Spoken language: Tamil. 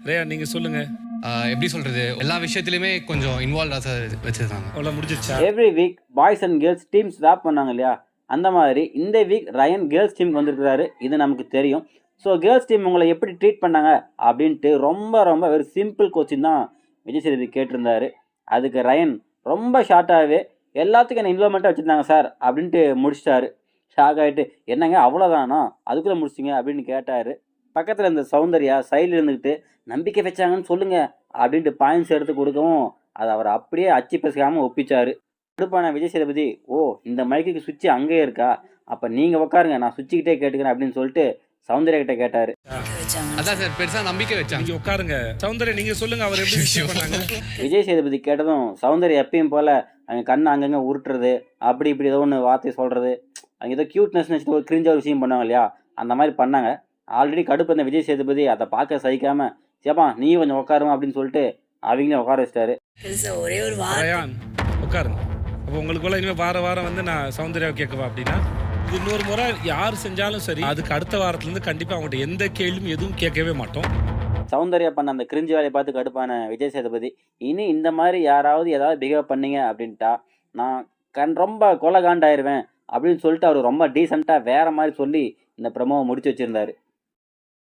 ரேயா நீங்க சொல்லுங்க. எப்படி சொல்றது, எல்லா விஷயத்திலுமே கொஞ்சம் இன்வால்வ் வச்சிருந்தாங்க. அவ்வளோ முடிஞ்சிருச்சா? Every week boys and girls team swap பண்ணாங்க இல்லையா, அந்த மாதிரி இந்த வீக் ரயன் கேர்ள்ஸ் டீமுக்கு வந்திருக்கிறாரு. இது நமக்கு தெரியும். ஸோ கேர்ள்ஸ் டீம் உங்களை எப்படி ட்ரீட் பண்ணாங்க அப்படின்ட்டு ரொம்ப ரொம்ப ஒரு சிம்பிள் கொஸ்டின் தான் விஜய் சேதுபதி கேட்டிருந்தாரு. அதுக்கு ரயன் ரொம்ப ஷார்ட்டாகவே எல்லாத்துக்கும் என்ன இன்வால்மெண்ட்டாக வச்சுருந்தாங்க சார் அப்படின்ட்டு முடிச்சிட்டாரு. ஷாக் ஆகிட்டு என்னங்க அவ்வளோதானா அதுக்குள்ளே முடிச்சிங்க அப்படின்னு கேட்டார். பக்கத்தில் இந்த சௌந்தர்யா சைடில் இருந்துக்கிட்டு நம்பிக்கை வச்சாங்கன்னு சொல்லுங்க அப்படின்ட்டு பாயிண்ட்ஸ் எடுத்து கொடுக்கவும் அதை அவர் அப்படியே அச்சு பேசாமல் ஒப்பிச்சார். கடுப்பான விஜய் சேதுபதி, ஓ இந்த மைக்குக்கு சுவிட்ச் அங்கேயே இருக்கா, அப்போ நீங்கள் உட்காருங்க நான் சுவிட்சுக்கிட்டே கேட்டுக்கிறேன் அப்படின்னு சொல்லிட்டு சௌந்தர்யா கிட்ட கேட்டார். அதான் சார் பெருசா நம்பிக்கை வச்சாங்க. நீங்க உட்காருங்க. சௌந்தர்யா நீங்க சொல்லுங்க அவர் எப்படி receive பண்ணாங்க? விஜய் சேதுபதி கேட்டதும் சௌந்தர்யா எப்பயும் போல் அவங்க கண்ணை அங்கங்கே உருட்டுறது, அப்படி இப்படி ஏதோ ஒன்று வார்த்தை சொல்கிறது, அவங்க ஏதோ க்யூட்னஸ் வச்சுட்டு ஒரு கிரிஞ்சா ஒரு விஷயம் பண்ணுவாங்க இல்லையா, அந்த மாதிரி பண்ணாங்க. ஆல்ரெடி கடுப்பு அந்த விஜய் சேதுபதி அதை பார்க்க சகிக்காமல் சேப்பா நீ கொஞ்சம் உட்காருமா அப்படின்னு சொல்லிட்டு அவங்களே உட்கார வச்சிட்டாரு. ஒரே ஒரு ரயான் உட்காருங்க. அப்போ உங்களுக்குள்ள இனிமேல் வார வாரம் வந்து நான் சௌந்தர்யாவை கேட்கவா அப்படின்னா, இது இன்னொரு முறை யார் செஞ்சாலும் சரி அதுக்கு அடுத்த வாரத்துலேருந்து கண்டிப்பாக அவங்கள்ட்ட எந்த கேள்வியும் எதுவும் கேட்கவே மாட்டோம். சௌந்தர்யா பண்ண அந்த கிரிஞ்சு வேலையை பார்த்து கடுப்பான விஜய் சேதுபதி, இனி இந்த மாதிரி யாராவது ஏதாவது பிஹேவ் பண்ணீங்க அப்படின்ட்டா நான் ரொம்ப கொலை காண்டாயிருவேன் அப்படின்னு சொல்லிட்டு அவர் ரொம்ப டீசெண்டாக வேற மாதிரி சொல்லி இந்த ப்ரமோவை முடிச்சு வச்சுருந்தாரு.